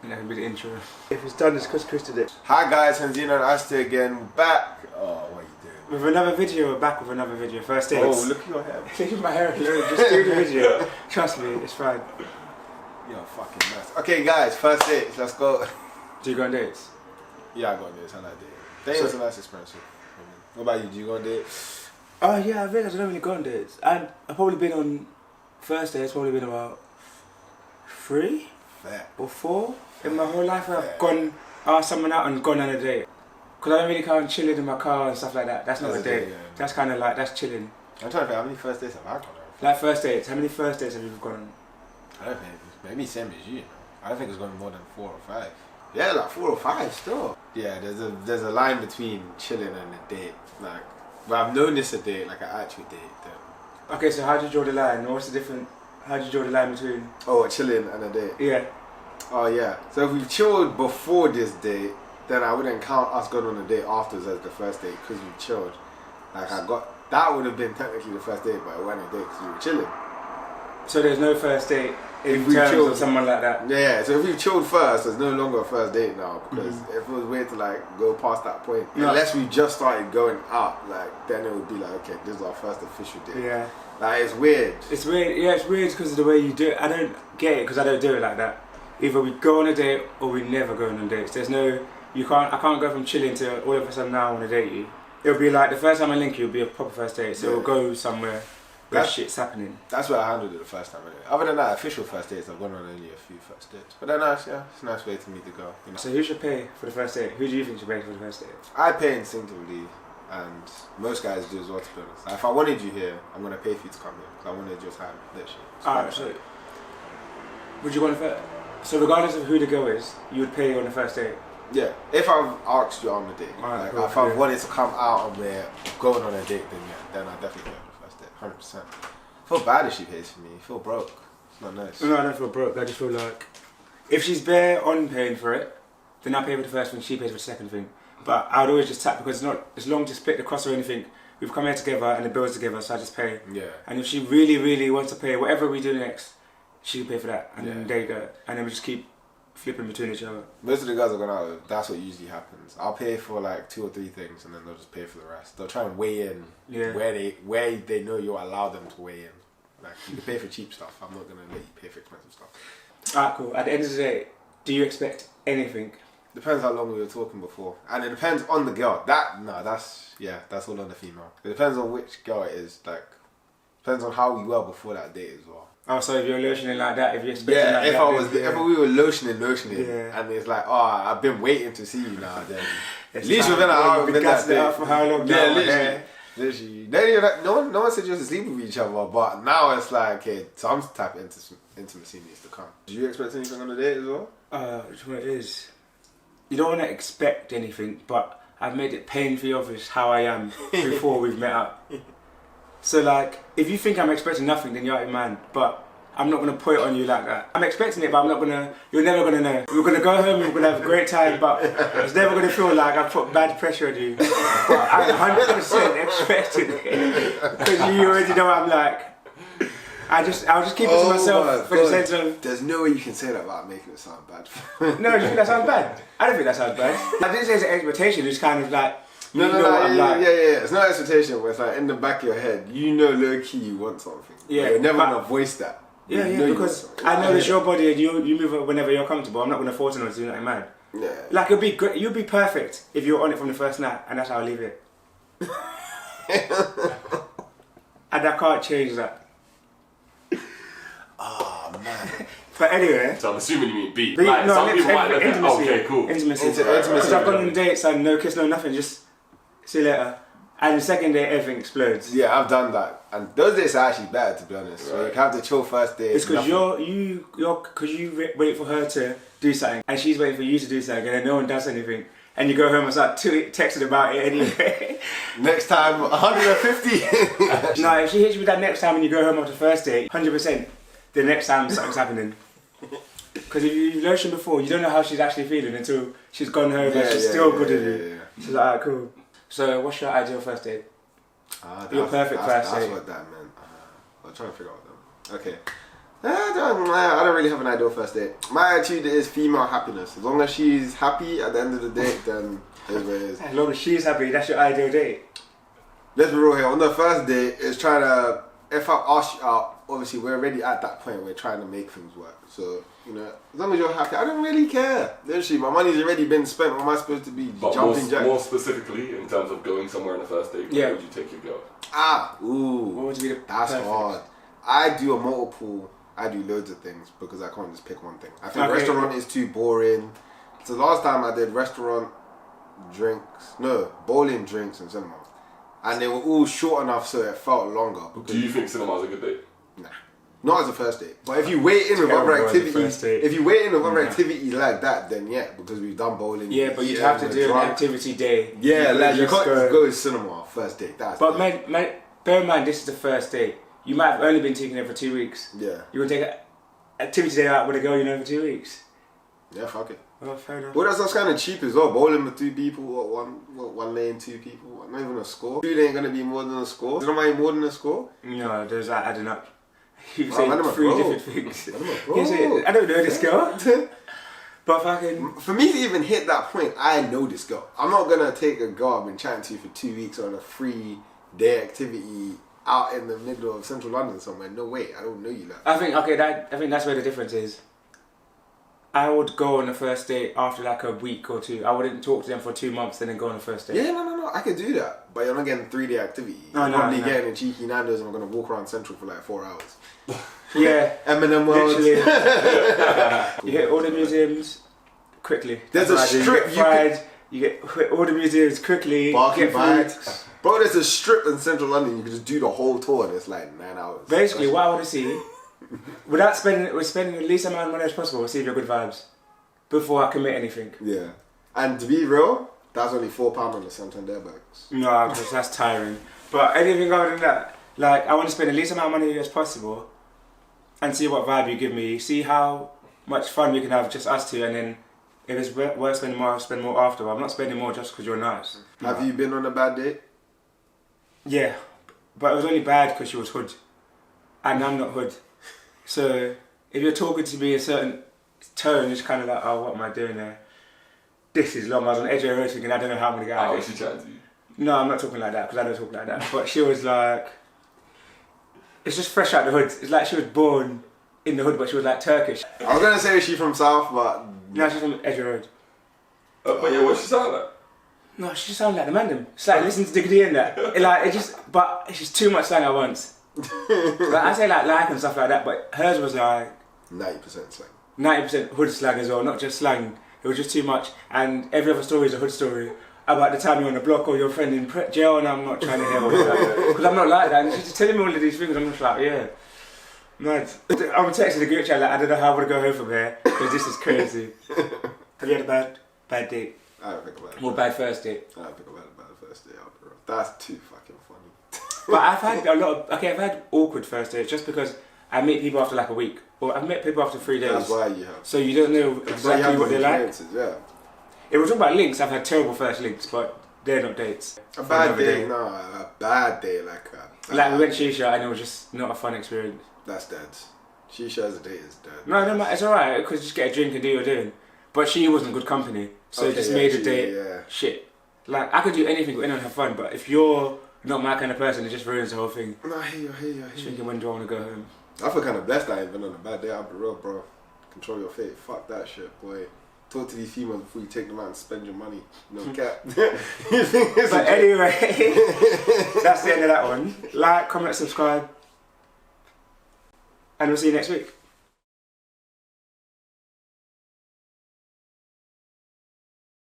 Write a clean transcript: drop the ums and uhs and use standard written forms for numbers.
And that can be the intro. If it's done, it's because Chris did it. Hi guys, Henzino and Asta again, back. Oh, what are you doing? With another video, we're back with another video. First dates. Oh, look at your hair. Look at my hair, just do the video. Trust me, it's fine. You're fucking nuts. Okay guys, first dates, let's go. Do you go on dates? Yeah, I go on dates, I like dating. Dating is a nice experience. What about you, do you go on dates? Oh yeah, I realised I don't really go on dates. I've probably been on first dates, probably been about 3 or 4 in my whole life where I've gone, asked someone out and gone on a date. Because I don't really count chilling in my car and stuff like that. That's not a date. Yeah. That's kind of like, that's chilling. I'm trying to think, how many first dates have I gone on? Like first dates, how many first dates have you gone on? I don't think, maybe same as you. I don't think it's gone more than 4 or 5. Yeah, like 4 or 5 still. Yeah, there's a line between chilling and a date. Like, but I've known this a date, like an actual date. Then. Okay, so how do you draw the line? What's the difference? How do you draw the line between? Oh, chilling and a date. Yeah. Oh yeah. So if we've chilled before this date, then I wouldn't count us going on a date afterwards as the first date because we chilled. Like that would have been technically the first date, but it wasn't a date because we were chilling. So there's no first date in terms of someone like that? Yeah, so if we've chilled first, there's no longer a first date now because if it was weird to like go past that point, unless we just started going out, like then it would be like, okay, this is our first official date. Yeah. Like it's weird. It's weird, yeah, it's weird because of the way you do it. I don't get it because I don't do it like that. Either we go on a date or we never go on dates. There's no, I can't go from chilling to all of a sudden now I want to date you. It'll be like the first time I link you, it'll be a proper first date. So we'll go somewhere where shit's happening. That's where I handled it the first time anyway. Other than that, official first dates, I've gone on only a few first dates. But they're nice, yeah. It's a nice way to meet the girl. You know? So who should pay for the first date? Who do you think should pay for the first date? I pay instinctively, and most guys do as well, to be honest. Like, if I wanted you here, I'm going to pay for you to come here. Because I want to just have that shit. Alright, so would you go on the first? So regardless of who the girl is, you would pay on the first date? Yeah, if I've asked you on a date. Like, cool, if I've wanted to come out and we're going on a date, then yeah, then I definitely pay on the first date, 100%. I feel bad if she pays for me. I feel broke. It's not nice. No, I don't feel broke. I just feel like if she's bare on paying for it, then I pay for the first thing, she pays for the second thing. But I'd always just tap because it's long to split the cost or anything. We've come here together and the bill's together, so I just pay. Yeah. And if she really, really wants to pay, whatever we do next, she can pay for that. And there you go. And then we just keep flipping between each other. Most of the guys I've gone out with, that's what usually happens. I'll pay for like 2 or 3 things and then they'll just pay for the rest. They'll try and weigh in where they know you'll allow them to weigh in. Like, you can pay for cheap stuff. I'm not going to let you pay for expensive stuff. Alright, cool. At the end of the day, do you expect anything? Depends how long we were talking before. And it depends on the girl. That's all on the female. It depends on which girl it is. Like, depends on how we were before that date as well. Oh, so if you're lotioning like that, if you're expecting like that. If we were lotioning, and it's like, oh, I've been waiting to see you now, then at least within an hour within that day. For how long? Yeah, literally. No one said you have to sleep with each other, but now it's like, okay, some type of intimacy needs to come. Do you expect anything on the date as well? Which one it is? You don't want to expect anything, but I've made it painfully obvious how I am before we've met up. So like, if you think I'm expecting nothing, then you're out of your mind. But I'm not going to put it on you like that. I'm expecting it, but I'm not going to, you're never going to know. We're going to go home, we're going to have a great time, but it's never going to feel like I've put bad pressure on you. But I'm 100% expecting it. Because you already know what I'm like. I'll just keep it to myself for the sense of... There's no way you can say that without making it sound bad. No, do you think that sounds bad? I don't think that sounds bad. I didn't say it's an expectation, it's kind of like... No, it's not expectation, but it's like in the back of your head, you know low-key you want something. Yeah. You're never going to voice that. Yeah, because I know it's your body and you move it whenever you're comfortable. I'm not going to force it on you, like man. Yeah. Like it'll be great, you'll be perfect if you're on it from the first night, and that's how I'll leave it. And I can't change that. Oh man. But anyway. So I'm assuming you mean beat. Like, some people might look at okay, cool. Intimacy. Because I've gone on dates and no kiss, no nothing, just see you later. And the second day, everything explodes. Yeah, I've done that, and those dates are actually better, to be honest. Right. So you have the chill first day. It's because you wait for her to do something, and she's waiting for you to do something, and then no one does anything, and you go home and start texting about it anyway. Next time, 150. No, if she hits you with that next time, and you go home after the first date, 100%, the next time something's happening. Because if you've lotioned before, you don't know how she's actually feeling until she's gone home and she's still good at you. She's like, alright, cool. So, what's your ideal first date? Your perfect first date. That's what that meant. I'm trying to figure out them. Okay. I don't really have an ideal first date. My attitude is female happiness. As long as she's happy at the end of the date, then it is what it is. As long as she's happy, that's your ideal date. Let's be real here. On the first date, it's trying to. If I ask you out, obviously we're already at that point. We're trying to make things work. So as long as you're happy, I don't really care. Literally, my money's already been spent. What am I supposed to be jumping jacks? More specifically, in terms of going somewhere on a first date, where would you take your girl? What would be the that's perfect? hard. I do loads of things because I can't just pick one thing. I think restaurant is too boring. So last time I did bowling, drinks and cinema. And they were all short enough so it felt longer. Do you think cinema is a good date? Nah. Not as a first date. But if you wait in with other activities, like that, then yeah, because we've done bowling. Yeah, but you'd have to do an activity day. Yeah, like you can't just go to cinema first date. But bear in mind, this is the first date. You might have only been taking it for 2 weeks. Yeah. You want to take an activity day out with a girl for 2 weeks? Yeah, fuck it. Well, fair enough. Well, that's kind of cheap as well. Bowling with 2 people, one lane, 2 people. Not even a score. 2 ain't gonna be more than a score. Is it more than a score? No, there's that adding up. You Bro, say 3 different things. I don't know this girl. But fucking... For me to even hit that point, I know this girl. I'm not gonna take a girl I've been chatting to for 2 weeks on a 3-day activity out in the middle of central London somewhere. No way, I don't know you like. I think that's where the difference is. I would go on a first date after like a week or 2. I wouldn't talk to them for 2 months and then go on a first date. Yeah, no, I could do that. But you're not getting a 3-day activity. I'm probably getting a cheeky Nando's and I'm gonna walk around Central for like 4 hours. Yeah. M&M World. You hit all the museums quickly. There's a strip you get all the museums quickly. Get bikes. Bro, there's a strip in Central London. You can just do the whole tour and it's like 9 hours. Basically, what I want to see, without spending the least amount of money as possible, see if you're good vibes before I commit anything. Yeah. And to be real, that's only £4 on the Santander bags. No, because that's tiring. But anything other than that, like I want to spend the least amount of money as possible and see what vibe you give me. See how much fun we can have, just us two, and then if it's worth spending more, I'll spend more after. I'm not spending more just because you're nice. Have you been on a bad date? Yeah, but it was only bad because she was hood, and I'm not hood. So if you're talking to me a certain tone, it's kind of like, oh, what am I doing there? This is long. I was on the edge of the road thinking, I don't know how I'm gonna get out of this. She chatting to you? No, I'm not talking like that because I don't talk like that. But she was like, it's just fresh out the hood. It's like she was born in the hood, but she was like Turkish. I was gonna say she's from South, but no, she's from the edge of the road. But yeah, what she sound like? No, she just sounded like the man. It's like listen to Diggity in there. But it's just too much slang at once. Like I say like and stuff like that, but hers was like 90% slang. 90% hood slang as well, not just slang. It was just too much, and every other story is a hood story about the time you're on the block or your friend in jail, and I'm not trying to hear all that because I'm not like that. And she's just telling me all of these things. I'm just like, yeah, mad. I'm texting the group chat like, I don't know how I'm gonna go home from here because this is crazy. Have you had a bad date? I don't think about it. Or bad first date? I don't think about it bad first date. That's too fucking funny. But I've had I've had awkward first dates just because I meet people after like a week, or I've met people after 3 days. That's why you have. So you don't know exactly what they're like. Yeah. If we're talking about links, I've had terrible first links, but they're not dates. A bad date, no, a bad day like we went shisha and it was just not a fun experience. That's dead. Shisha as a date is dead. No, it's alright because just get a drink and do your doing. But she wasn't good company, so it just made the date shit. Like I could do anything with anyone and have fun, but if you're not my kind of person, it just ruins the whole thing. No, I hear you. Thinking, when do I want to go home? I feel kind of blessed I ain't been on a bad day. I'll be real, bro. Control your fate. Fuck that shit, boy. Talk to these females before you take them out and spend your money. No cap. But anyway, that's the end of that one. Like, comment, subscribe, and we'll see you next week.